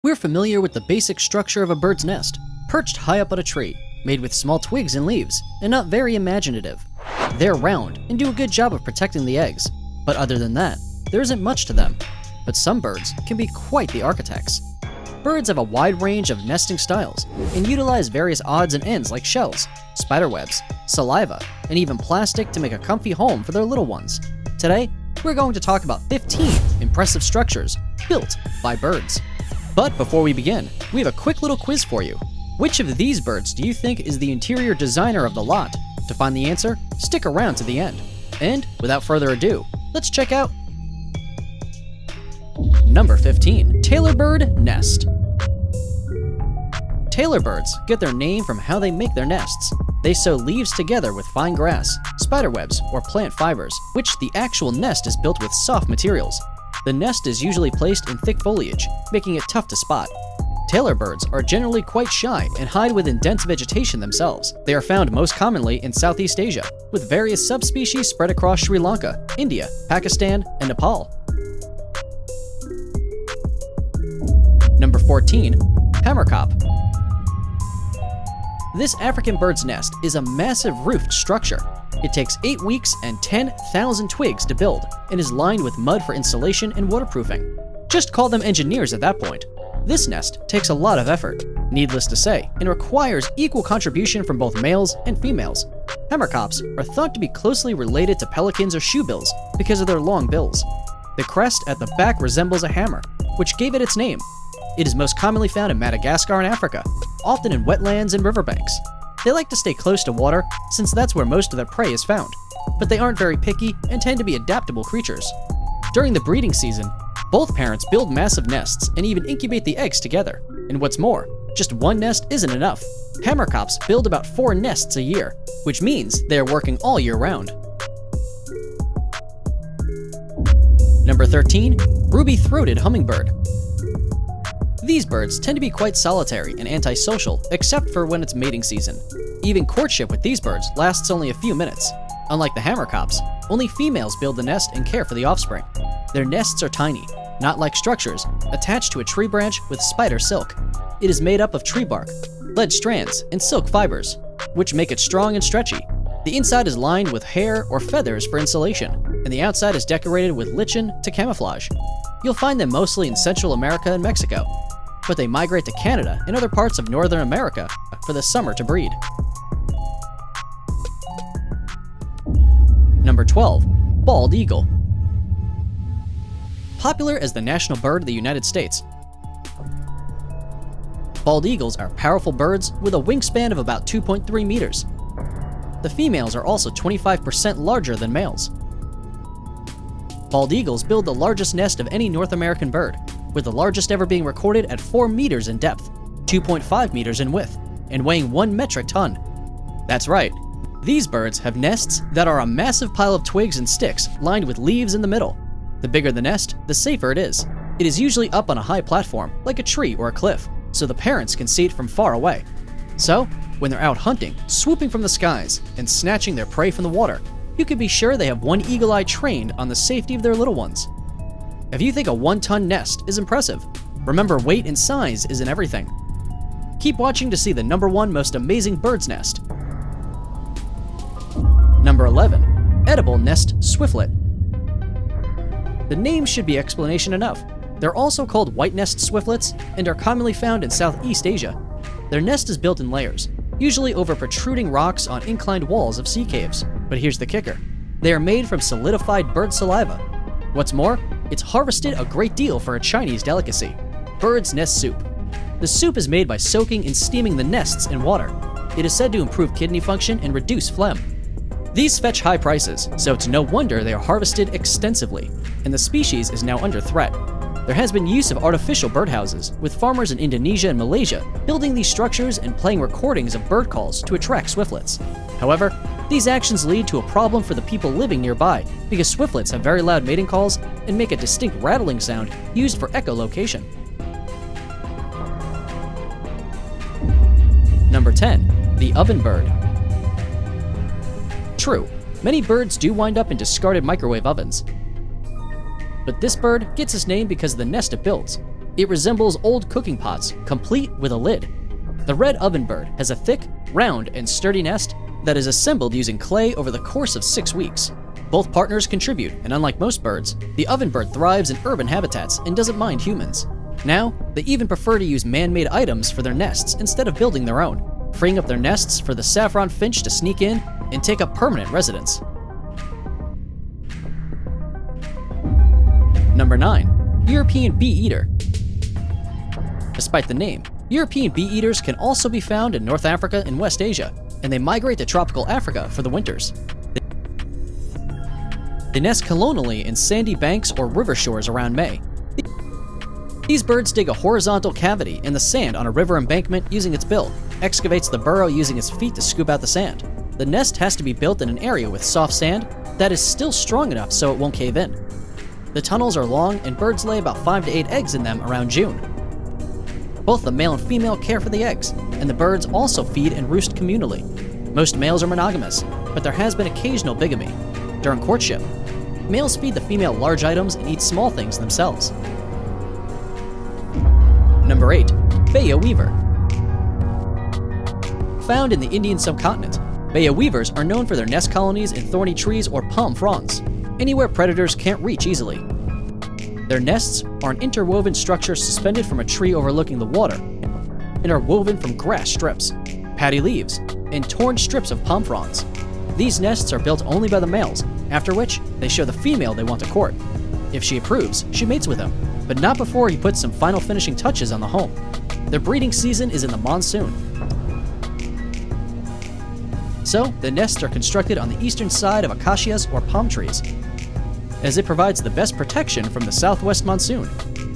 We're familiar with the basic structure of a bird's nest, perched high up on a tree, made with small twigs and leaves, and not very imaginative. They're round and do a good job of protecting the eggs, but other than that, there isn't much to them. But some birds can be quite the architects. Birds have a wide range of nesting styles and utilize various odds and ends like shells, spiderwebs, saliva, and even plastic to make a comfy home for their little ones. Today, we're going to talk about 15 impressive structures built by birds. But before we begin, we have a quick little quiz for you. Which of these birds do you think is the interior designer of the lot? To find the answer, stick around to the end. And without further ado, let's check out Number 15. Tailor bird nest. Tailor birds get their name from how they make their nests. They sew leaves together with fine grass, spiderwebs, or plant fibers, which the actual nest is built with soft materials. The nest is usually placed in thick foliage, making it tough to spot. Tailor birds are generally quite shy and hide within dense vegetation themselves. They are found most commonly in Southeast Asia, with various subspecies spread across Sri Lanka, India, Pakistan, and Nepal. Number 14. Hamerkop. This African bird's nest is a massive roofed structure. It takes 8 weeks and 10,000 twigs to build and is lined with mud for insulation and waterproofing. Just call them engineers at that point. This nest takes a lot of effort, needless to say, and requires equal contribution from both males and females. Hamerkops are thought to be closely related to pelicans or shoebills because of their long bills. The crest at the back resembles a hammer, which gave it its name. It is most commonly found in Madagascar and Africa, often in wetlands and riverbanks. They like to stay close to water since that's where most of their prey is found, but they aren't very picky and tend to be adaptable creatures. During the breeding season, both parents build massive nests and even incubate the eggs together. And what's more, just one nest isn't enough. Hamerkops build about 4 nests a year, which means they are working all year round. Number 13. Ruby-throated hummingbird. These birds tend to be quite solitary and antisocial, except for when it's mating season. Even courtship with these birds lasts only a few minutes. Unlike the hamerkops, only females build the nest and care for the offspring. Their nests are tiny, knot-like structures attached to a tree branch with spider silk. It is made up of tree bark, lead strands, and silk fibers, which make it strong and stretchy. The inside is lined with hair or feathers for insulation, and the outside is decorated with lichen to camouflage. You'll find them mostly in Central America and Mexico, but they migrate to Canada and other parts of Northern America for the summer to breed. Number 12. Bald eagle. Popular as the national bird of the United States, bald eagles are powerful birds with a wingspan of about 2.3 meters. The females are also 25% larger than males. Bald eagles build the largest nest of any North American bird, with the largest ever being recorded at 4 meters in depth, 2.5 meters in width, and weighing 1 metric ton. That's right, these birds have nests that are a massive pile of twigs and sticks lined with leaves in the middle. The bigger the nest, the safer it is. It is usually up on a high platform, like a tree or a cliff, so the parents can see it from far away. So, when they're out hunting, swooping from the skies, and snatching their prey from the water, you can be sure they have one eagle eye trained on the safety of their little ones. If you think a 1-ton nest is impressive, remember weight and size isn't everything. Keep watching to see the number 1 most amazing bird's nest. Number 11. Edible nest swiftlet. The name should be explanation enough. They're also called white nest swiftlets and are commonly found in Southeast Asia. Their nest is built in layers, usually over protruding rocks on inclined walls of sea caves. But here's the kicker. They are made from solidified bird saliva. What's more, it's harvested a great deal for a Chinese delicacy, bird's nest soup. The soup is made by soaking and steaming the nests in water. It is said to improve kidney function and reduce phlegm. These fetch high prices, so it's no wonder they are harvested extensively, and the species is now under threat. There has been use of artificial birdhouses, with farmers in Indonesia and Malaysia building these structures and playing recordings of bird calls to attract swiftlets. However, these actions lead to a problem for the people living nearby, because swiftlets have very loud mating calls and make a distinct rattling sound used for echolocation. Number 10. The ovenbird. True, many birds do wind up in discarded microwave ovens. But this bird gets its name because of the nest it builds. It resembles old cooking pots, complete with a lid. The red ovenbird has a thick, round, and sturdy nest that is assembled using clay over the course of 6 weeks. Both partners contribute, and unlike most birds, the ovenbird thrives in urban habitats and doesn't mind humans. Now, they even prefer to use man-made items for their nests instead of building their own, freeing up their nests for the saffron finch to sneak in and take up permanent residence. Number 9. European bee eater. Despite the name, European bee eaters can also be found in North Africa and West Asia, and they migrate to tropical Africa for the winters. They nest colonially in sandy banks or river shores around May. These birds dig a horizontal cavity in the sand on a river embankment using its bill, excavates the burrow using its feet to scoop out the sand. The nest has to be built in an area with soft sand that is still strong enough so it won't cave in. The tunnels are long and birds lay about 5 to 8 eggs in them around June. Both the male and female care for the eggs, and the birds also feed and roost communally. Most males are monogamous, but there has been occasional bigamy. During courtship, males feed the female large items and eat small things themselves. Number 8. Bayeux weaver. Found in the Indian subcontinent, Bayeux weavers are known for their nest colonies in thorny trees or palm fronds, anywhere predators can't reach easily. Their nests are an interwoven structure suspended from a tree overlooking the water and are woven from grass strips, paddy leaves, and torn strips of palm fronds. These nests are built only by the males, after which they show the female they want to court. If she approves, she mates with him, but not before he puts some final finishing touches on the home. Their breeding season is in the monsoon. So, the nests are constructed on the eastern side of acacias or palm trees, as it provides the best protection from the southwest monsoon.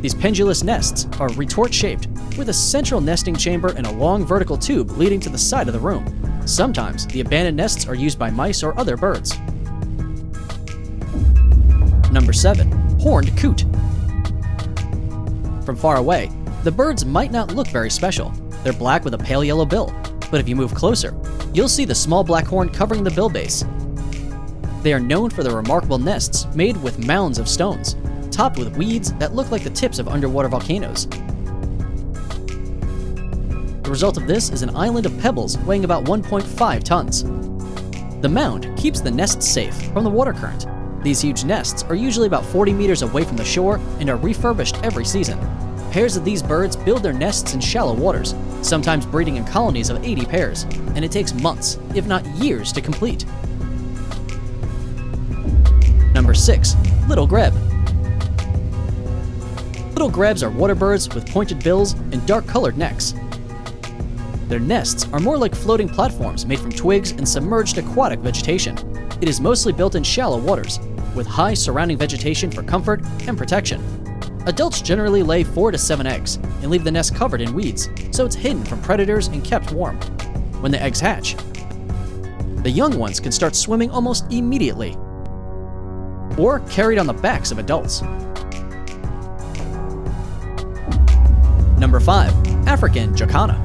These pendulous nests are retort-shaped, with a central nesting chamber and a long vertical tube leading to the side of the room. Sometimes, the abandoned nests are used by mice or other birds. Number 7. Horned coot. From far away, the birds might not look very special. They're black with a pale yellow bill, but if you move closer, you'll see the small black horn covering the bill base. They are known for their remarkable nests made with mounds of stones, topped with weeds that look like the tips of underwater volcanoes. The result of this is an island of pebbles weighing about 1.5 tons. The mound keeps the nest safe from the water current. These huge nests are usually about 40 meters away from the shore and are refurbished every season. Pairs of these birds build their nests in shallow waters, sometimes breeding in colonies of 80 pairs, and it takes months, if not years, to complete. Number 6. Little grebe. Little grebes are water birds with pointed bills and dark-colored necks. Their nests are more like floating platforms made from twigs and submerged aquatic vegetation. It is mostly built in shallow waters, with high surrounding vegetation for comfort and protection. Adults generally lay 4 to 7 eggs and leave the nest covered in weeds, so it's hidden from predators and kept warm. When the eggs hatch, the young ones can start swimming almost immediately, or carried on the backs of adults. Number 5. African jacana.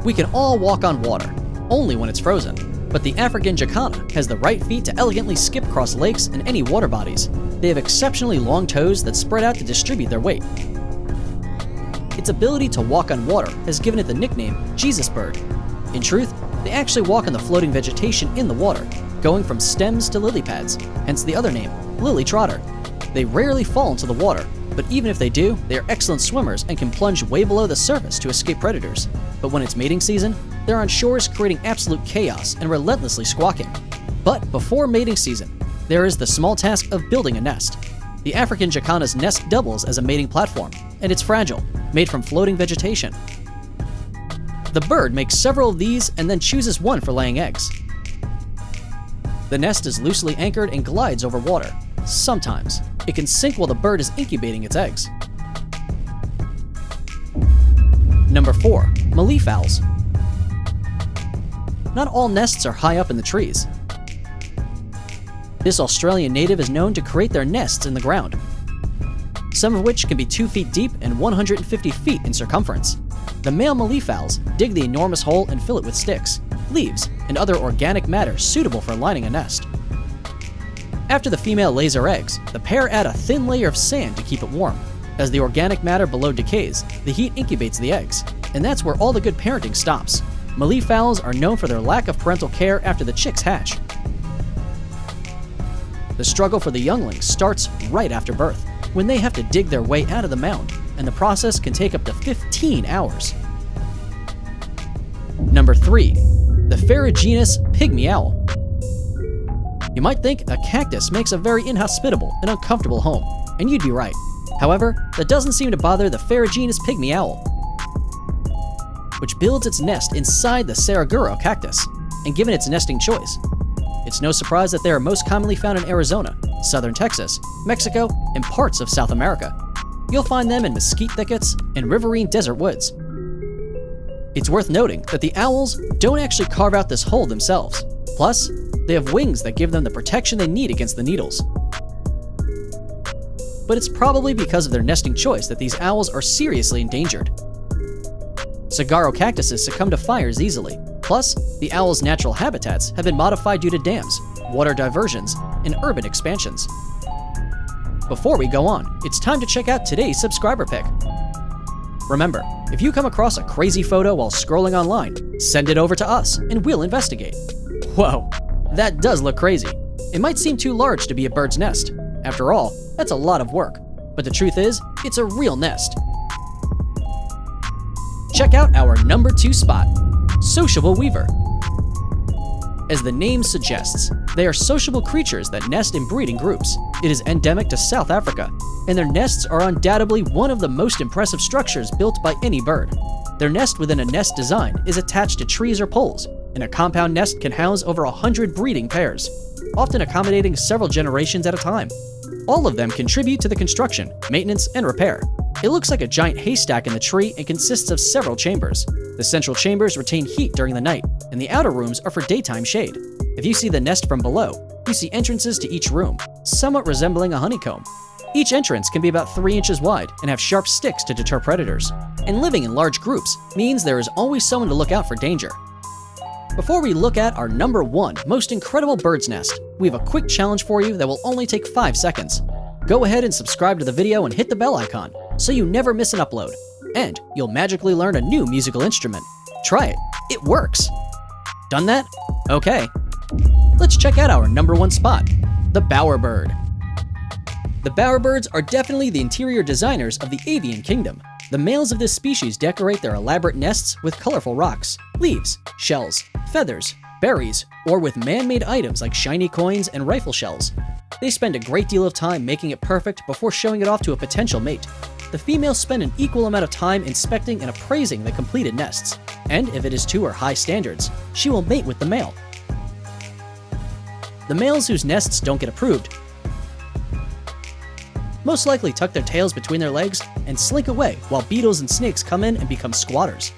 We can all walk on water, only when it's frozen, but the African jacana has the right feet to elegantly skip across lakes and any water bodies. They have exceptionally long toes that spread out to distribute their weight. Its ability to walk on water has given it the nickname Jesus bird. In truth, they actually walk on the floating vegetation in the water, going from stems to lily pads, hence the other name, lily trotter. They rarely fall into the water, but even if they do, they are excellent swimmers and can plunge way below the surface to escape predators. But when it's mating season, they're on shores creating absolute chaos and relentlessly squawking. But before mating season, there is the small task of building a nest. The African jacana's nest doubles as a mating platform, and it's fragile, made from floating vegetation. The bird makes several of these and then chooses one for laying eggs. The nest is loosely anchored and glides over water. Sometimes, it can sink while the bird is incubating its eggs. Number 4. Mallee owls. Not all nests are high up in the trees. This Australian native is known to create their nests in the ground, some of which can be 2 feet deep and 150 feet in circumference. The male mallee owls dig the enormous hole and fill it with sticks, leaves, and other organic matter suitable for lining a nest. After the female lays her eggs, the pair add a thin layer of sand to keep it warm. As the organic matter below decays, the heat incubates the eggs, and that's where all the good parenting stops. Mallee fowls are known for their lack of parental care after the chicks hatch. The struggle for the younglings starts right after birth, when they have to dig their way out of the mound, and the process can take up to 15 hours. Number 3. The ferruginous pygmy owl. You might think a cactus makes a very inhospitable and uncomfortable home, and you'd be right. However, that doesn't seem to bother the ferruginous pygmy owl, which builds its nest inside the Saraguro cactus, and given its nesting choice, it's no surprise that they are most commonly found in Arizona, southern Texas, Mexico, and parts of South America. You'll find them in mesquite thickets and riverine desert woods. It's worth noting that the owls don't actually carve out this hole themselves. Plus, they have wings that give them the protection they need against the needles. But it's probably because of their nesting choice that these owls are seriously endangered. Saguaro cactuses succumb to fires easily. Plus, the owl's natural habitats have been modified due to dams, water diversions, and urban expansions. Before we go on, it's time to check out today's subscriber pick. Remember, if you come across a crazy photo while scrolling online, send it over to us and we'll investigate. Whoa, that does look crazy. It might seem too large to be a bird's nest. After all, that's a lot of work. But the truth is, it's a real nest. Check out our number 2 spot, sociable weaver. As the name suggests, they are sociable creatures that nest in breeding groups. It is endemic to South Africa, and their nests are undoubtedly one of the most impressive structures built by any bird. Their nest within a nest design is attached to trees or poles, and a compound nest can house over 100 breeding pairs, often accommodating several generations at a time. All of them contribute to the construction, maintenance, and repair. It looks like a giant haystack in the tree and consists of several chambers. The central chambers retain heat during the night, and the outer rooms are for daytime shade. If you see the nest from below, you see entrances to each room, somewhat resembling a honeycomb. Each entrance can be about 3 inches wide and have sharp sticks to deter predators. And living in large groups means there is always someone to look out for danger. Before we look at our number 1 most incredible bird's nest, we have a quick challenge for you that will only take 5 seconds. Go ahead and subscribe to the video and hit the bell icon so you never miss an upload. And you'll magically learn a new musical instrument. Try it. It works. Done that? Okay. Let's check out our number 1 spot, the bowerbird. The bowerbirds are definitely the interior designers of the avian kingdom. The males of this species decorate their elaborate nests with colorful rocks, leaves, shells, feathers, berries, or with man-made items like shiny coins and rifle shells. They spend a great deal of time making it perfect before showing it off to a potential mate. The females spend an equal amount of time inspecting and appraising the completed nests, and if it is to her high standards, she will mate with the male. The males whose nests don't get approved most likely tuck their tails between their legs and slink away while beetles and snakes come in and become squatters.